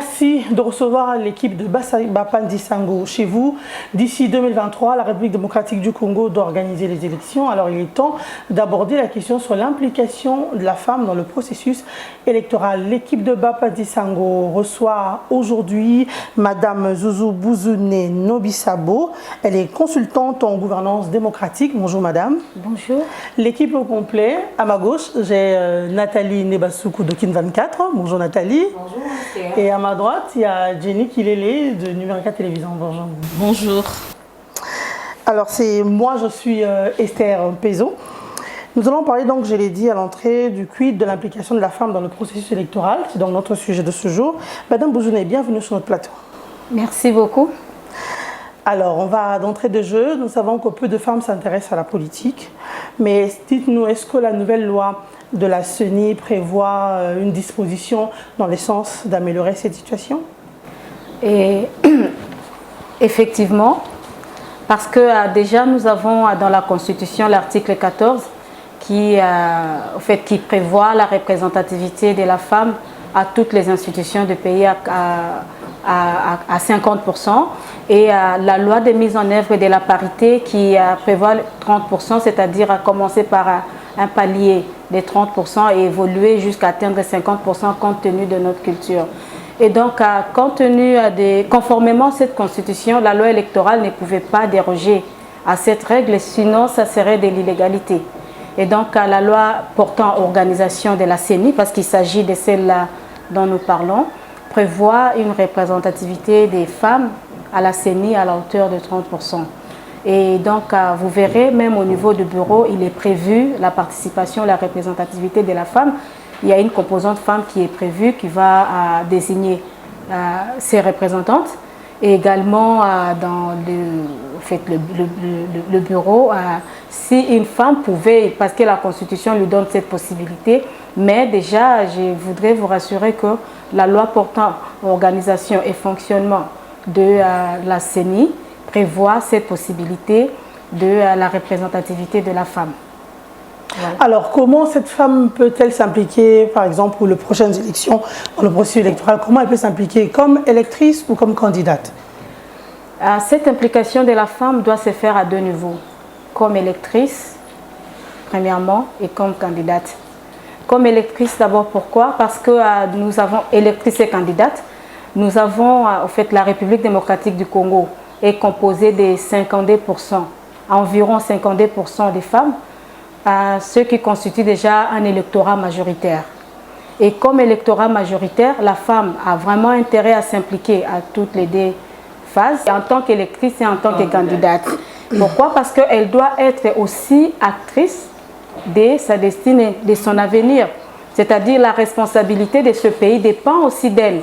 Merci de recevoir l'équipe de Bapandi Sango chez vous. D'ici 2023, la République démocratique du Congo doit organiser les élections. Alors il est temps d'aborder la question sur l'implication de la femme dans le processus électoral. L'équipe de Bapandi Sango reçoit aujourd'hui Madame Zouzou Bouzouné Nobisabo. Elle est consultante en gouvernance démocratique. Bonjour Madame. Bonjour. L'équipe au complet. À ma gauche, j'ai Nathalie Nebasoukou de Kin 24. Bonjour Nathalie. Bonjour. Et à ma droite, il y a Jenny Kilele de Numérica Télévision. Bonjour. Bonjour. Alors, moi, je suis Esther Pezo. Nous allons parler, donc, je l'ai dit à l'entrée, du quid de l'implication de la femme dans le processus électoral. C'est donc notre sujet de ce jour. Madame Bouzouné, bienvenue sur notre plateau. Merci beaucoup. Alors, on va d'entrée de jeu. Nous savons que peu de femmes s'intéressent à la politique. Mais dites-nous, est-ce que la nouvelle loi de la CENI prévoit une disposition dans le sens d'améliorer cette situation? Et effectivement, parce que déjà nous avons dans la Constitution l'article 14 qui prévoit la représentativité de la femme à toutes les institutions du pays à 50%, et la loi de mise en œuvre de la parité qui prévoit 30%, c'est-à-dire à commencer par un palier de 30% et évoluer jusqu'à atteindre 50% compte tenu de notre culture. Et donc, conformément à cette constitution, la loi électorale ne pouvait pas déroger à cette règle, sinon ça serait de l'illégalité. Et donc, la loi portant organisation de la CENI, parce qu'il s'agit de celle-là dont nous parlons, prévoit une représentativité des femmes à la CENI à la hauteur de 30%. Et donc, vous verrez, même au niveau du bureau, il est prévu la participation, la représentativité de la femme. Il y a une composante femme qui est prévue, qui va désigner ses représentantes. Et également, dans le bureau, si une femme pouvait, parce que la Constitution lui donne cette possibilité, mais déjà, je voudrais vous rassurer que la loi portant organisation et fonctionnement de la CENI prévoit cette possibilité de la représentativité de la femme. Voilà. Alors, comment cette femme peut-elle s'impliquer, par exemple, pour les prochaines élections, dans le processus électoral? Comment elle peut s'impliquer comme électrice ou comme candidate? Cette implication de la femme doit se faire à deux niveaux. Comme électrice, premièrement, et comme candidate. Comme électrice, d'abord, pourquoi? Parce que nous avons électrice et candidate. Nous avons, en fait, la République démocratique du Congo est composée de 52%, environ 52% des femmes, ce qui constitue déjà un électorat majoritaire. Et comme électorat majoritaire, la femme a vraiment intérêt à s'impliquer à toutes les deux phases, en tant qu'électrice et en tant que candidate. Pourquoi? Parce qu'elle doit être aussi actrice de sa destinée, de son avenir. C'est-à-dire la responsabilité de ce pays dépend aussi d'elle,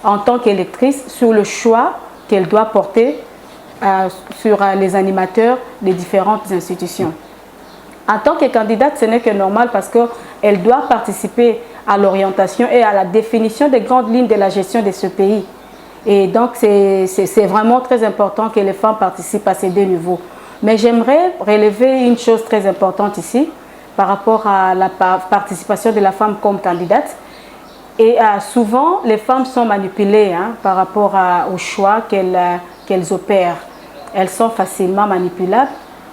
en tant qu'électrice, sur le choix qu'elle doit porter sur les animateurs des différentes institutions. En tant que candidate, ce n'est que normal parce qu'elle doit participer à l'orientation et à la définition des grandes lignes de la gestion de ce pays. Et donc, c'est vraiment très important que les femmes participent à ces deux niveaux. Mais j'aimerais relever une chose très importante ici par rapport à la participation de la femme comme candidate. Et souvent, les femmes sont manipulées par rapport au choix qu'elles opèrent. Elles sont facilement manipulables,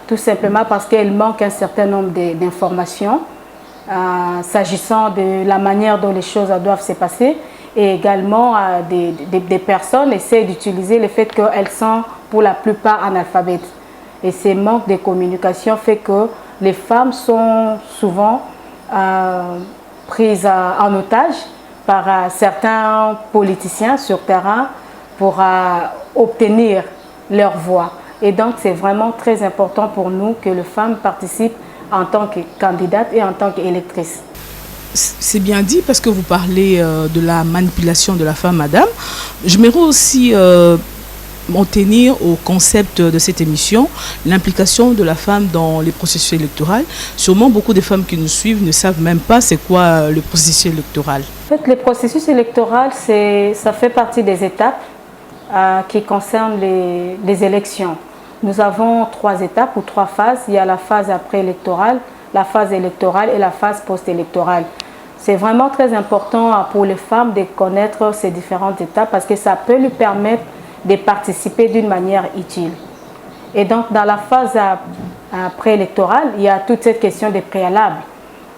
tout simplement parce qu'elles manquent un certain nombre d'informations s'agissant de la manière dont les choses doivent se passer. Et également, des personnes essaient d'utiliser le fait qu'elles sont pour la plupart analphabètes. Et ce manque de communication fait que les femmes sont souvent prises en otage par certains politiciens sur terrain pour obtenir leur voix. Et donc, c'est vraiment très important pour nous que les femmes participent en tant que candidates et en tant qu'électrices. C'est bien dit parce que vous parlez de la manipulation de la femme, madame. J'aimerais aussi m'en tenir au concept de cette émission, l'implication de la femme dans les processus électoraux. Sûrement, beaucoup de femmes qui nous suivent ne savent même pas c'est quoi le processus électoral. En fait, le processus électoral, ça fait partie des étapes qui concernent les élections. Nous avons 3 étapes ou 3 phases. Il y a la phase après-électorale, la phase électorale et la phase post-électorale. C'est vraiment très important pour les femmes de connaître ces différentes étapes parce que ça peut lui permettre de participer d'une manière utile. Et donc, dans la phase préélectorale, il y a toute cette question des préalables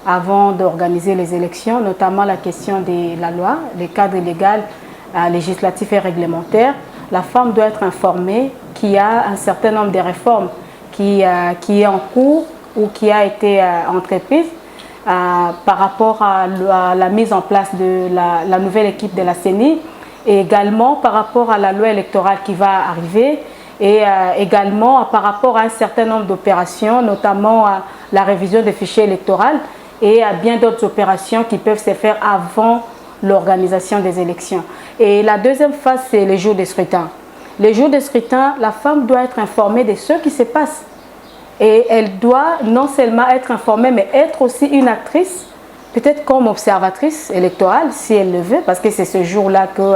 avant d'organiser les élections, notamment la question de la loi, des cadres légaux, législatifs et réglementaires. La femme doit être informée qu'il y a un certain nombre de réformes qui est en cours ou qui a été entreprise par rapport à la mise en place de la nouvelle équipe de la CENI et également par rapport à la loi électorale qui va arriver et également par rapport à un certain nombre d'opérations, notamment à la révision des fichiers électoraux et à bien d'autres opérations qui peuvent se faire avant l'organisation des élections. Et la deuxième phase, c'est les jours de scrutin. Les jours de scrutin, la femme doit être informée de ce qui se passe. Et elle doit non seulement être informée, mais être aussi une actrice, peut-être comme observatrice électorale, si elle le veut, parce que c'est ce jour-là que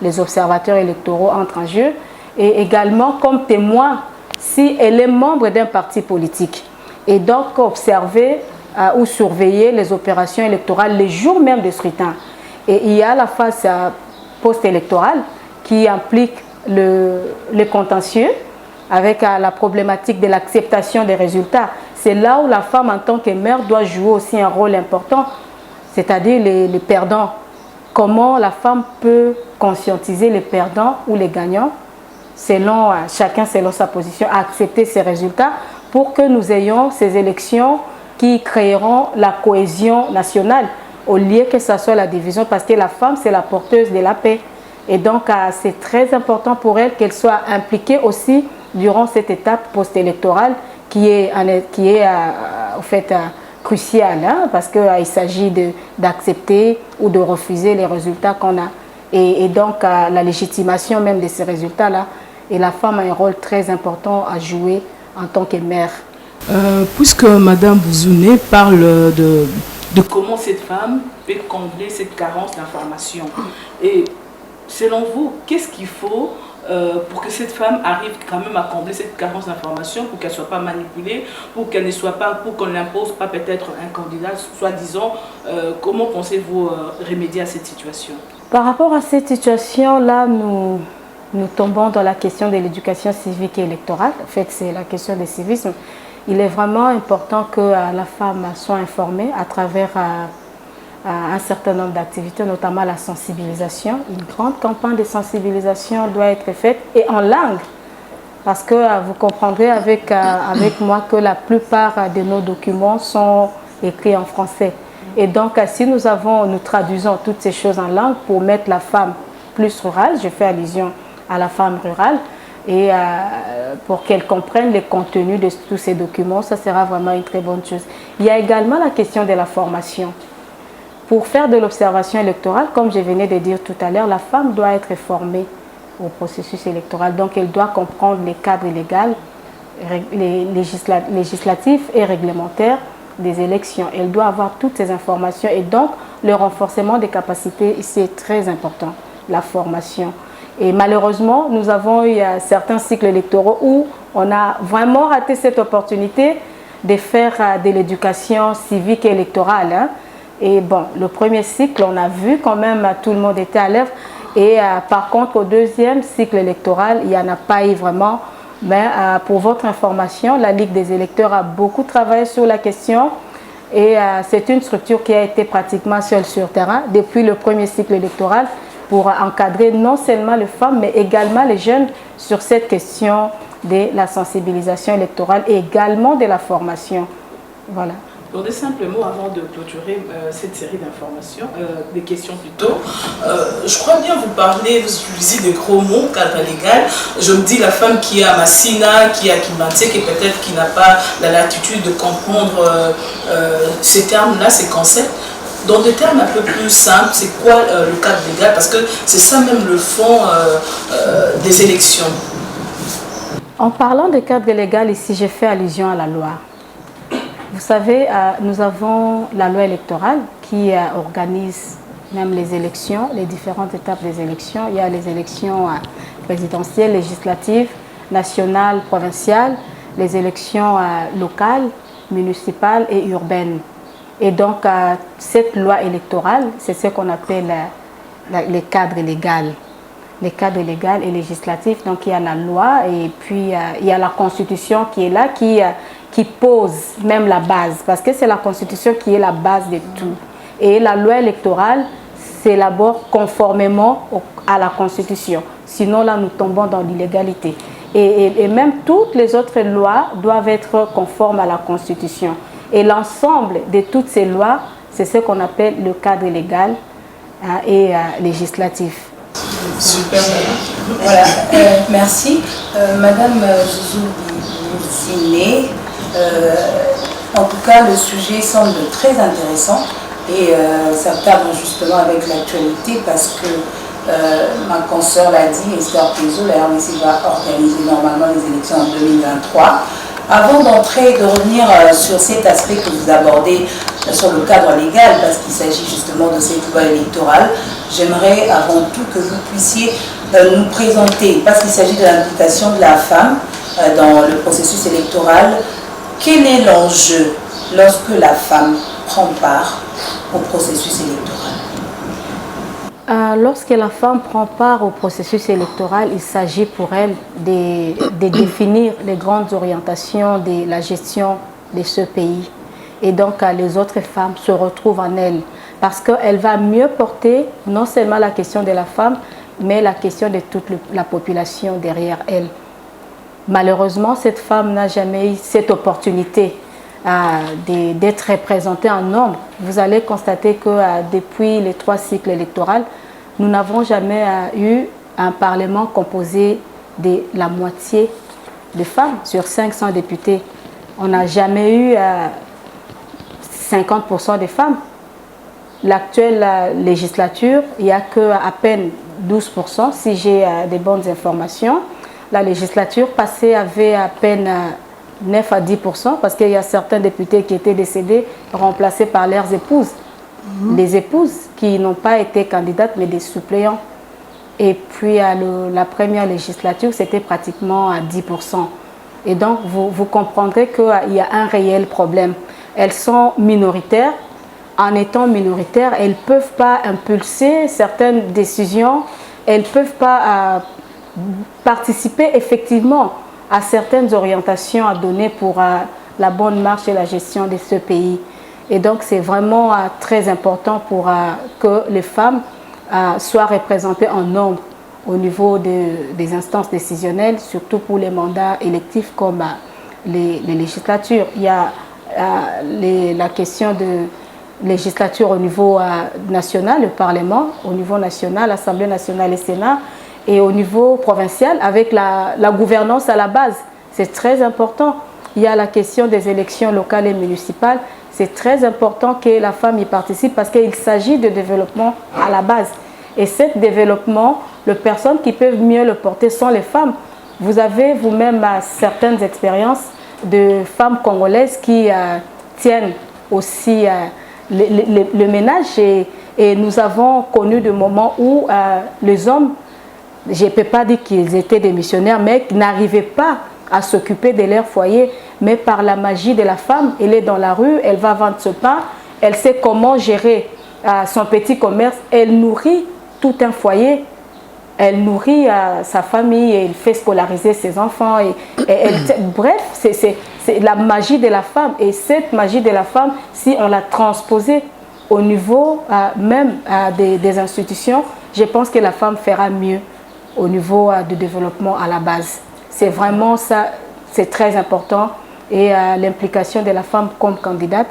les observateurs électoraux entrent en jeu, et également comme témoin, si elle est membre d'un parti politique. Et donc observer ou surveiller les opérations électorales les jours même du scrutin. Et il y a la phase post-électorale qui implique le contentieux, avec la problématique de l'acceptation des résultats. C'est là où la femme en tant que mère doit jouer aussi un rôle important, c'est-à-dire les perdants. Comment la femme peut conscientiser les perdants ou les gagnants, selon, chacun selon sa position, à accepter ces résultats pour que nous ayons ces élections qui créeront la cohésion nationale au lieu que ce soit la division, parce que la femme c'est la porteuse de la paix. Et donc c'est très important pour elle qu'elle soit impliquée aussi durant cette étape post-électorale qui est en fait cruciale, hein, parce qu'il s'agit d'accepter ou de refuser les résultats qu'on a. Et donc la légitimation même de ces résultats-là. Et la femme a un rôle très important à jouer en tant que mère. Puisque Madame Bouzouné parle de comment cette femme peut combler cette carence d'information. Et selon vous, qu'est-ce qu'il faut pour que cette femme arrive quand même à combler cette carence d'information, pour qu'elle ne soit pas manipulée, pour qu'elle ne soit pas, pour qu'on n'impose pas peut-être un candidat, soi-disant, comment pensez-vous remédier à cette situation? Par rapport à cette situation-là, nous tombons dans la question de l'éducation civique et électorale. En fait, c'est la question du civisme. Il est vraiment important que la femme soit informée à travers un certain nombre d'activités, notamment la sensibilisation. Une grande campagne de sensibilisation doit être faite et en langue, parce que vous comprendrez avec moi que la plupart de nos documents sont écrits en français. Et donc, si nous traduisons toutes ces choses en langue pour mettre la femme plus rurale, je fais allusion à la femme rurale, et pour qu'elle comprenne les contenus de tous ces documents, ça sera vraiment une très bonne chose. Il y a également la question de la formation. Pour faire de l'observation électorale, comme je venais de dire tout à l'heure, la femme doit être formée au processus électoral. Donc, elle doit comprendre les cadres légaux, les législatifs et réglementaires des élections. Elle doit avoir toutes ces informations et donc le renforcement des capacités ici est très important, la formation. Et malheureusement, nous avons eu certains cycles électoraux où on a vraiment raté cette opportunité de faire de l'éducation civique et électorale, hein. Et bon, le premier cycle, on a vu quand même, tout le monde était à l'œuvre. Et par contre, au deuxième cycle électoral, il n'y en a pas eu vraiment. Mais pour votre information, la Ligue des électeurs a beaucoup travaillé sur la question. Et c'est une structure qui a été pratiquement seule sur terrain depuis le premier cycle électoral pour encadrer non seulement les femmes, mais également les jeunes sur cette question de la sensibilisation électorale et également de la formation. Voilà. Dans des simples mots, avant de clôturer cette série d'informations, des questions plutôt, je crois bien vous parler, vous utilisez de gros mots, cadre légal. Je me dis la femme qui est à Massina, qui est à Kimantek et peut-être qui n'a pas la latitude de comprendre ces termes-là, ces concepts. Dans des termes un peu plus simples, c'est quoi le cadre légal? Parce que c'est ça même le fond des élections. En parlant de cadre légal, ici, j'ai fait allusion à la loi. Vous savez, nous avons la loi électorale qui organise même les élections, les différentes étapes des élections. Il y a les élections présidentielles, législatives, nationales, provinciales, les élections locales, municipales et urbaines. Et donc, cette loi électorale, c'est ce qu'on appelle les cadres légaux. Les cadres légaux et législatifs. Donc, il y a la loi et puis il y a la Constitution qui est là, qui pose même la base. Parce que c'est la Constitution qui est la base de tout. Et la loi électorale s'élabore conformément à la Constitution. Sinon, là, nous tombons dans l'illégalité. Et même toutes les autres lois doivent être conformes à la Constitution. Et l'ensemble de toutes ces lois, c'est ce qu'on appelle le cadre légal et législatif. Super. Voilà, merci. Madame Zouzou Ziné, en tout cas, le sujet semble très intéressant et ça cadre justement avec l'actualité parce que ma consoeur l'a dit, Esther Pézo, la RDC va organiser normalement les élections en 2023. Avant de revenir sur cet aspect que vous abordez sur le cadre légal, parce qu'il s'agit justement de cette loi électorale, j'aimerais avant tout que vous puissiez nous présenter, parce qu'il s'agit de l'implication de la femme dans le processus électoral, quel est l'enjeu lorsque la femme prend part au processus électoral? Lorsque la femme prend part au processus électoral, il s'agit pour elle de définir les grandes orientations de la gestion de ce pays. Et donc, les autres femmes se retrouvent en elle parce qu'elle va mieux porter non seulement la question de la femme, mais la question de toute la population derrière elle. Malheureusement, cette femme n'a jamais eu cette opportunité d'être représentée en nombre. Vous allez constater que depuis les 3 cycles électoraux, nous n'avons jamais eu un Parlement composé de la moitié de femmes sur 500 députés. On n'a jamais eu 50% de femmes. L'actuelle législature, il n'y a qu'à peine 12%, si j'ai des bonnes informations. La législature passée avait à peine 9 à 10%, parce qu'il y a certains députés qui étaient décédés, remplacés par leurs épouses. Les épouses qui n'ont pas été candidates, mais des suppléants. Et puis la première législature, c'était pratiquement à 10%. Et donc, vous comprendrez qu'il y a un réel problème. Elles sont minoritaires. En étant minoritaires, elles ne peuvent pas impulser certaines décisions. Elles ne peuvent pas participer effectivement à certaines orientations à donner pour la bonne marche et la gestion de ce pays. Et donc, c'est vraiment très important pour que les femmes soient représentées en nombre au niveau des instances décisionnelles, surtout pour les mandats électifs comme les législatures. Il y a la question de législature au niveau national, le Parlement, au niveau national, l'Assemblée nationale et Sénat, et au niveau provincial, avec la gouvernance à la base. C'est très important. Il y a la question des élections locales et municipales. C'est très important que la femme y participe parce qu'il s'agit de développement à la base. Et ce développement, les personnes qui peuvent mieux le porter sont les femmes. Vous avez vous-même certaines expériences de femmes congolaises qui tiennent aussi le ménage. Et nous avons connu des moments où les hommes, je ne peux pas dire qu'ils étaient des missionnaires, mais n'arrivaient pas à s'occuper de leur foyer. Mais par la magie de la femme, elle est dans la rue, elle va vendre ce pain, elle sait comment gérer son petit commerce, elle nourrit tout un foyer, elle nourrit sa famille, et elle fait scolariser ses enfants. Bref, c'est la magie de la femme. Et cette magie de la femme, si on l'a transposée au niveau même des institutions, je pense que la femme fera mieux au niveau du développement à la base. C'est vraiment ça, c'est très important. Et l'implication de la femme comme candidate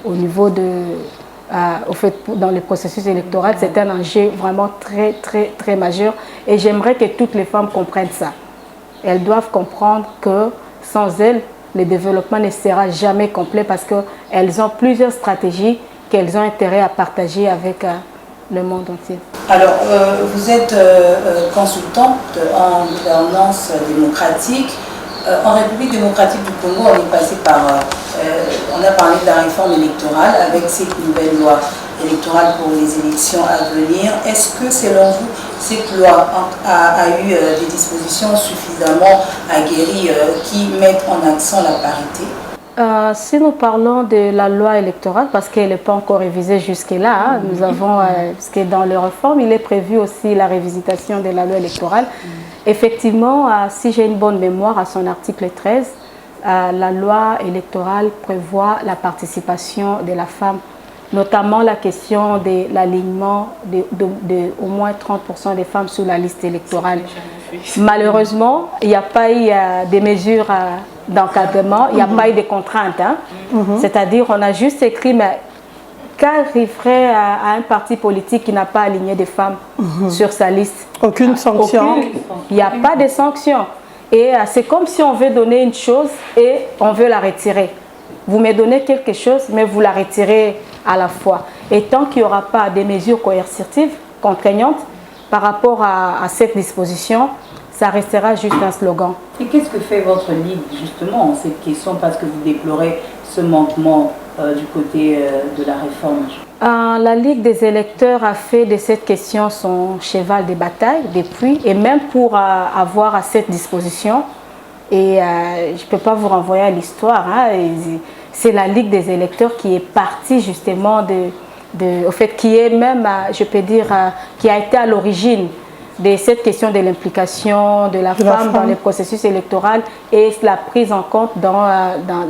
au niveau dans le processus électoral, c'est un enjeu vraiment très, très, très majeur. Et j'aimerais que toutes les femmes comprennent ça. Elles doivent comprendre que sans elles, le développement ne sera jamais complet parce qu'elles ont plusieurs stratégies qu'elles ont intérêt à partager avec le monde entier. Alors, vous êtes consultante en gouvernance démocratique. En République démocratique du Congo, on est passé par, on a parlé de la réforme électorale avec cette nouvelle loi électorale pour les élections à venir. Est-ce que, selon vous, cette loi a eu des dispositions suffisamment aguerries qui mettent en accent la parité? Si nous parlons de la loi électorale, parce qu'elle n'est pas encore révisée jusque-là, hein, nous avons, parce que dans les réformes, il est prévu aussi la révisitation de la loi électorale. Effectivement, si j'ai une bonne mémoire, à son article 13, la loi électorale prévoit la participation de la femme, notamment la question de l'alignement de au moins 30% des femmes sur la liste électorale. Malheureusement, il n'y a pas eu des mesures d'encadrement, il n'y a pas eu de contraintes. Hein. C'est-à-dire, on a juste écrit, mais qu'arriverait à un parti politique qui n'a pas aligné des femmes sur sa liste? Aucune sanction. Il n'y a pas de sanction. Et c'est comme si on veut donner une chose et on veut la retirer. Vous me donnez quelque chose, mais vous la retirez à la fois. Et tant qu'il n'y aura pas des mesures coercitives, contraignantes, par rapport à cette disposition, ça restera juste un slogan. Et qu'est-ce que fait votre Ligue justement en cette question, parce que vous déplorez ce manquement du côté de la réforme? La Ligue des électeurs a fait de cette question son cheval de bataille depuis, et même pour avoir à cette disposition. Et je ne peux pas vous renvoyer à l'histoire. Hein, c'est la Ligue des électeurs qui est partie justement au fait, qui est même, je peux dire, qui a été à l'origine de cette question de l'implication de la femme dans les processus électoraux et la prise en compte dans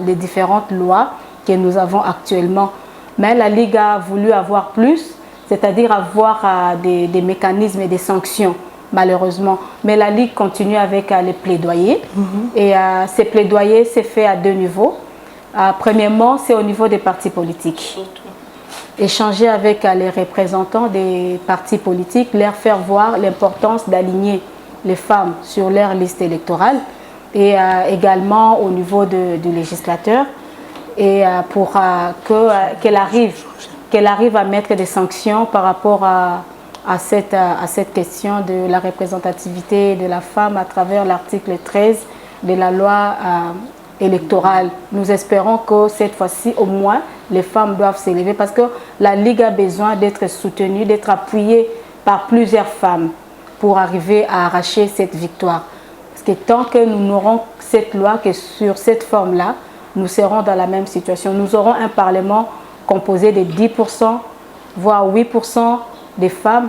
les différentes lois que nous avons actuellement. Mais la Ligue a voulu avoir plus, c'est-à-dire avoir des mécanismes et des sanctions, malheureusement. Mais la Ligue continue avec les plaidoyers. Et ces plaidoyers, c'est fait à deux niveaux. Premièrement, c'est au niveau des partis politiques. Échanger avec les représentants des partis politiques, leur faire voir l'importance d'aligner les femmes sur leur liste électorale, et également au niveau du législateur, et pour qu'elle arrive à mettre des sanctions par rapport à cette question de la représentativité de la femme à travers l'article 13 de la loi électorale. Nous espérons que cette fois-ci, au moins, les femmes doivent s'élever, parce que la Ligue a besoin d'être soutenue, d'être appuyée par plusieurs femmes pour arriver à arracher cette victoire. Parce que tant que nous n'aurons cette loi, que sur cette forme-là, nous serons dans la même situation. Nous aurons un Parlement composé de 10%, voire 8% des femmes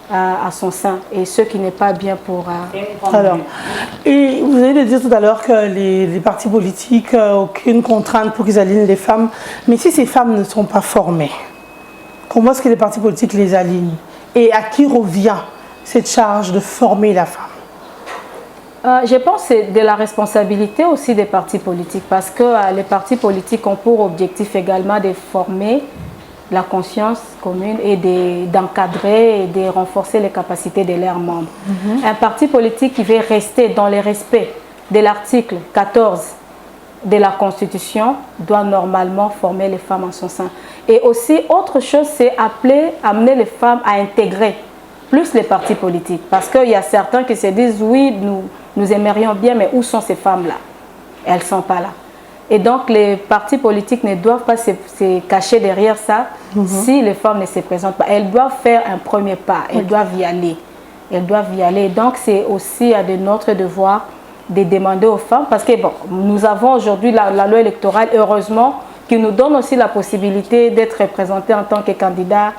à son sein, et ce qui n'est pas bien pour... Alors, et vous avez dit tout à l'heure que les partis politiques n'ont aucune contrainte pour qu'ils alignent les femmes, mais si ces femmes ne sont pas formées, comment est-ce que les partis politiques les alignent? Et à qui revient cette charge de former la femme? Je pense que c'est de la responsabilité aussi des partis politiques, parce que les partis politiques ont pour objectif également de former la conscience commune et d'encadrer et de renforcer les capacités de leurs membres. Un parti politique qui veut rester dans le respect de l'article 14 de la Constitution doit normalement former les femmes en son sein. Et aussi, autre chose, c'est amener les femmes à intégrer plus les partis politiques. Parce qu'il y a certains qui se disent, oui, nous aimerions bien, mais où sont ces femmes-là? Elles ne sont pas là. Et donc, les partis politiques ne doivent pas se cacher derrière ça si les femmes ne se présentent pas. Elles doivent faire un premier pas, elles doivent y aller. Elles doivent y aller. Donc, c'est aussi de notre devoir de demander aux femmes, parce que bon, nous avons aujourd'hui la loi électorale, heureusement, qui nous donne aussi la possibilité d'être représentées en tant que candidat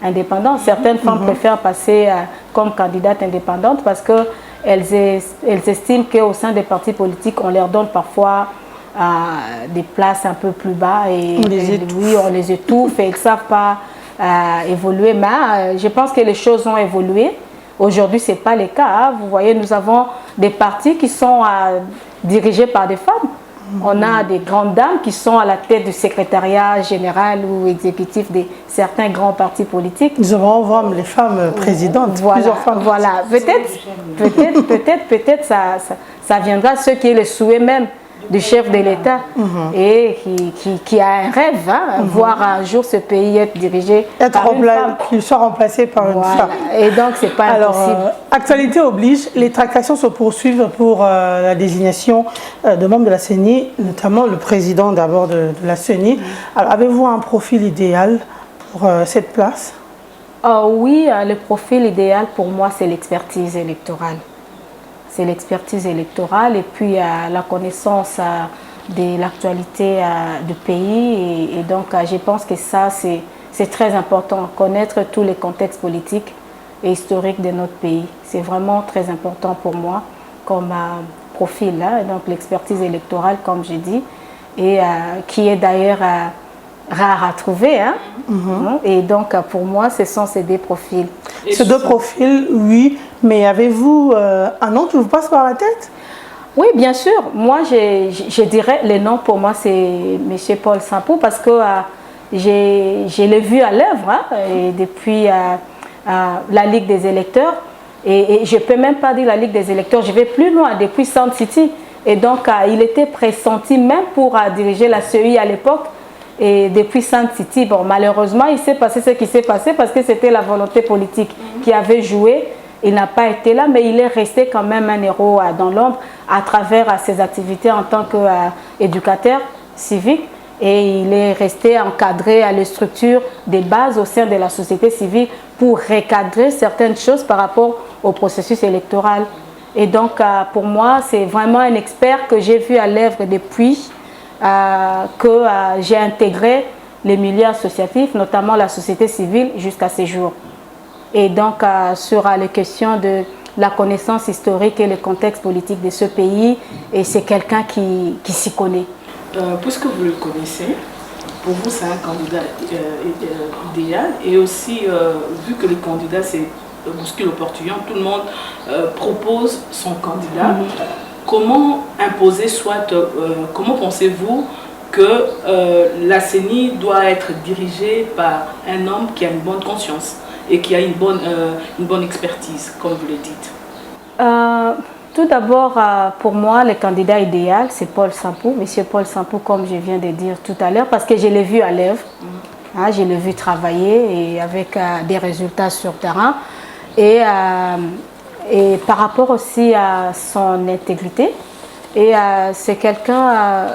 indépendant. Certaines femmes préfèrent passer comme candidate indépendante parce qu'elles estiment qu'au sein des partis politiques, on leur donne parfois des places un peu plus bas et on les étouffe et ils ne savent pas évoluer. Mais je pense que les choses ont évolué. Aujourd'hui, ce n'est pas le cas. Hein. Vous voyez, nous avons des partis qui sont dirigés par des femmes. On a des grandes dames qui sont à la tête du secrétariat général ou exécutif de certains grands partis politiques. Nous avons voir les femmes présidentes, plusieurs femmes. Voilà, peut-être ça viendra, ce qui est le souhait même du chef de l'État et qui a un rêve, hein, voir un jour ce pays être dirigé par une femme. Qu'il soit remplacé par une femme. Et donc, c'est pas impossible. Actualité oblige, les tractations se poursuivent pour la désignation de membres de la CENI, notamment le président d'abord de la CENI. Alors, avez-vous un profil idéal pour cette place? Oui, le profil idéal pour moi, c'est l'expertise électorale. C'est l'expertise électorale et puis la connaissance de l'actualité du pays. Et donc, je pense que ça, c'est très important, connaître tous les contextes politiques et historiques de notre pays. C'est vraiment très important pour moi comme profil, hein, donc l'expertise électorale, comme j'ai dit, et qui est d'ailleurs rare à trouver. Hein. Et donc, pour moi, ce sont ces deux profils. Ces deux profils, oui, mais avez-vous un nom qui vous passe par la tête? Oui, bien sûr. Moi, je dirais, le nom pour moi, c'est M. Paul Sampou, parce que je l'ai vu à l'œuvre, hein, et depuis la Ligue des électeurs. Et je ne peux même pas dire la Ligue des électeurs, je vais plus loin, depuis Sound City. Et donc, il était pressenti même pour diriger la CEI à l'époque. Et depuis Sound City, bon, malheureusement, il s'est passé ce qui s'est passé parce que c'était la volonté politique qui avait joué. Il n'a pas été là, mais il est resté quand même un héros dans l'ombre à travers ses activités en tant qu'éducateur civique. Et il est resté encadré à les structures des bases au sein de la société civile pour recadrer certaines choses par rapport au processus électoral. Et donc, pour moi, c'est vraiment un expert que j'ai vu à l'œuvre depuis que j'ai intégré les milieux associatifs, notamment la société civile, jusqu'à ces jours. Et donc, sur les questions de la connaissance historique et le contexte politique de ce pays, et c'est quelqu'un qui s'y connaît. Puisque vous le connaissez, pour vous, c'est un candidat idéal. Et aussi, vu que les candidats, c'est bouscule au portillon, tout le monde propose son candidat. Comment imposer, comment pensez-vous que la CENI doit être dirigée par un homme qui a une bonne conscience et qui a une bonne expertise, comme vous le dites? Tout d'abord, pour moi, le candidat idéal, c'est Paul Sampou, Monsieur Paul Sampou, comme je viens de dire tout à l'heure, parce que je l'ai vu à l'œuvre, hein, je l'ai vu travailler et avec des résultats sur terrain. Et par rapport aussi à son intégrité, et c'est quelqu'un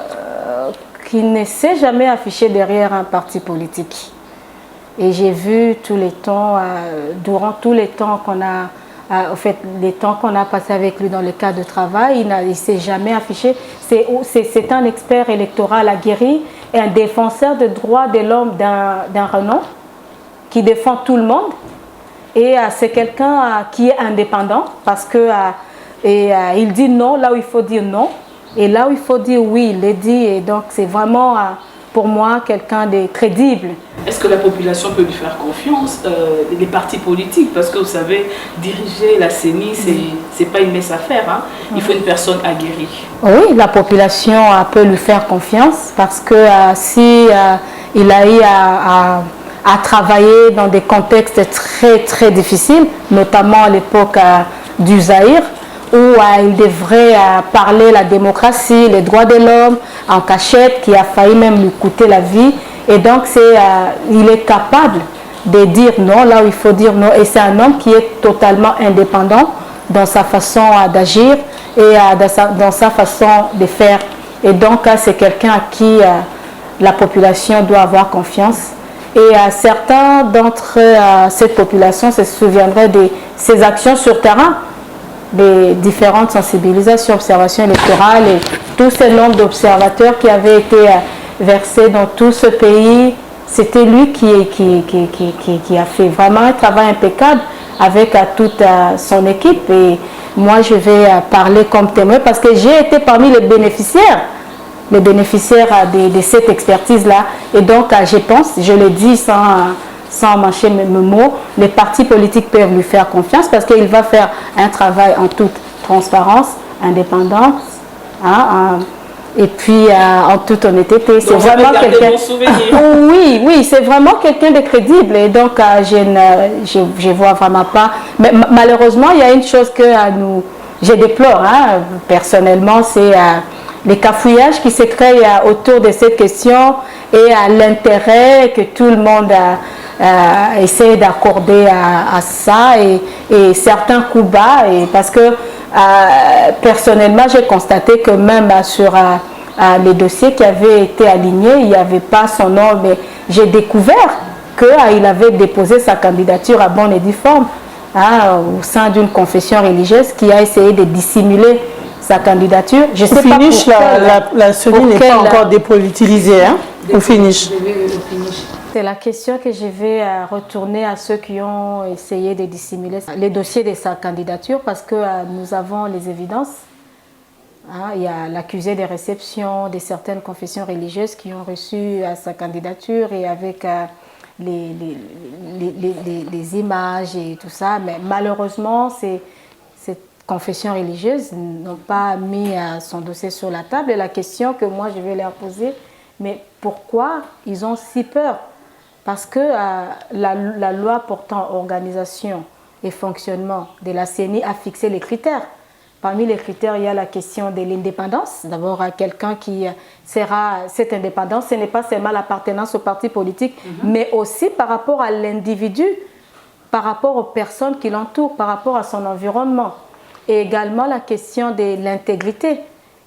qui ne s'est jamais affiché derrière un parti politique. Et j'ai vu tous les temps, durant tous les temps qu'on a, en fait, les temps qu'on a passé avec lui dans le cadre de travail, il ne s'est jamais affiché. C'est un expert électoral aguerri et un défenseur des droits de l'homme d'un renom qui défend tout le monde. Et c'est quelqu'un qui est indépendant parce que il dit non là où il faut dire non et là où il faut dire oui, il le dit. Et donc c'est vraiment pour moi quelqu'un de crédible. Est-ce que la population peut lui faire confiance, les partis politiques? Parce que vous savez, diriger la CENI, c'est pas une mince affaire. Hein. Il faut une personne aguerrie. Oui, la population peut lui faire confiance parce que si il a eu à travailler dans des contextes très très difficiles, notamment à l'époque du Zaïre, où il devrait parler la démocratie, les droits de l'homme en cachette, qui a failli même lui coûter la vie. Et donc, il est capable de dire non là où il faut dire non. Et c'est un homme qui est totalement indépendant dans sa façon d'agir et dans sa façon de faire. Et donc, c'est quelqu'un à qui la population doit avoir confiance. Et certains d'entre cette population se souviendraient de ses actions sur terrain, des différentes sensibilisations, observations électorales et tout ce nombre d'observateurs qui avaient été versés dans tout ce pays. C'était lui qui a fait vraiment un travail impeccable avec toute son équipe. Et moi, je vais parler comme témoin parce que j'ai été parmi les bénéficiaires de cette expertise-là. Et donc, je pense, je le dis sans mâcher mes mots, les partis politiques peuvent lui faire confiance parce qu'il va faire un travail en toute transparence, indépendance, hein, et puis en toute honnêteté. C'est vraiment quelqu'un. Oui, c'est vraiment quelqu'un de crédible. Et donc, je vois vraiment pas. Mais malheureusement, il y a une chose que je déplore, hein, personnellement, c'est les cafouillages qui se créent autour de cette question et l'intérêt que tout le monde essaie d'accorder à ça et certains coups bas. Et parce que personnellement, j'ai constaté que même sur les dossiers qui avaient été alignés, il n'y avait pas son nom, mais j'ai découvert qu'il avait déposé sa candidature à bonne et due forme au sein d'une confession religieuse qui a essayé de dissimuler sa candidature. Je sais au pas finish, la CENI n'est pas encore dépolitisée. Hein? Au finish. C'est la question que je vais retourner à ceux qui ont essayé de dissimuler les dossiers de sa candidature parce que nous avons les évidences. Hein, il y a l'accusé des réceptions de certaines confessions religieuses qui ont reçu sa candidature et avec les images et tout ça. Mais malheureusement, ces confessions religieuses n'ont pas mis son dossier sur la table. Et la question que moi je vais leur poser, mais pourquoi ils ont si peur? Parce que la loi portant organisation et fonctionnement de la CENI a fixé les critères. Parmi les critères, il y a la question de l'indépendance. D'abord, quelqu'un qui sera cette indépendance, ce n'est pas seulement l'appartenance au parti politique, mais aussi par rapport à l'individu, par rapport aux personnes qui l'entourent, par rapport à son environnement. Et également la question de l'intégrité.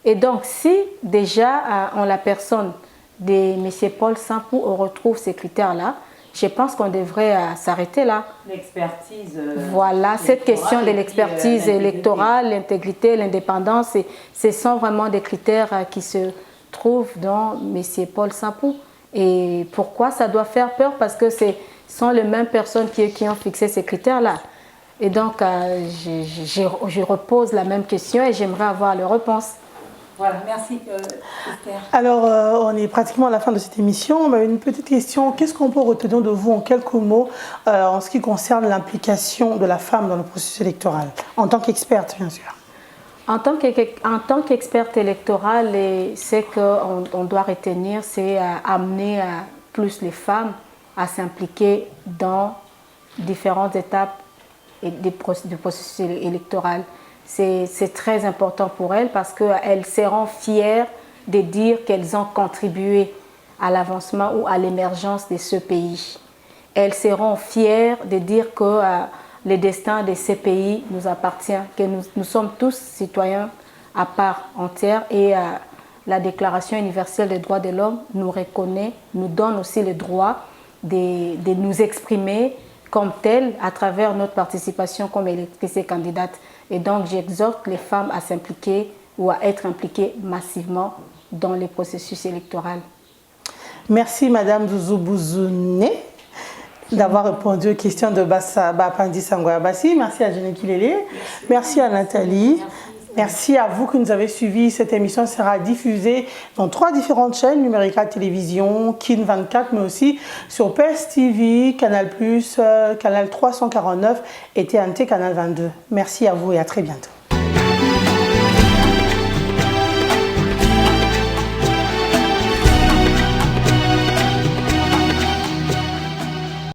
Et donc, si déjà, en la personne de M. Paul Sampou, on retrouve ces critères-là, je pense qu'on devrait s'arrêter là. L'expertise. Voilà, cette question de l'expertise électorale, l'intégrité, l'indépendance, ce sont vraiment des critères qui se trouvent dans M. Paul Sampou. Et pourquoi ça doit faire peur? Parce que ce sont les mêmes personnes qui ont fixé ces critères-là. Et donc, je repose la même question et j'aimerais avoir les réponses. Voilà, merci Esther. Alors, on est pratiquement à la fin de cette émission. Mais une petite question, qu'est-ce qu'on peut retenir de vous en quelques mots en ce qui concerne l'implication de la femme dans le processus électoral, en tant qu'experte, bien sûr? En tant qu'experte électorale, ce qu'on doit retenir, c'est amener plus les femmes à s'impliquer dans différentes étapes du processus électoral. C'est très important pour elles parce qu'elles seront fières de dire qu'elles ont contribué à l'avancement ou à l'émergence de ce pays. Elles seront fières de dire que le destin de ce pays nous appartient, que nous sommes tous citoyens à part entière et la Déclaration universelle des droits de l'homme nous reconnaît, nous donne aussi le droit de nous exprimer comme telles à travers notre participation comme électrice et candidate. Et donc j'exhorte les femmes à s'impliquer ou à être impliquées massivement dans les processus électoraux. Merci Madame Zouzou Bouzouné d'avoir répondu aux questions de Bapandi Sangoya Bassi. Merci à Jenny Kilele. Merci à Nathalie. Merci à vous qui nous avez suivis. Cette émission sera diffusée dans 3 différentes chaînes, Numérica Télévision, Kin 24, mais aussi sur PS TV, Canal+, Canal 349 et TNT Canal 22. Merci à vous et à très bientôt.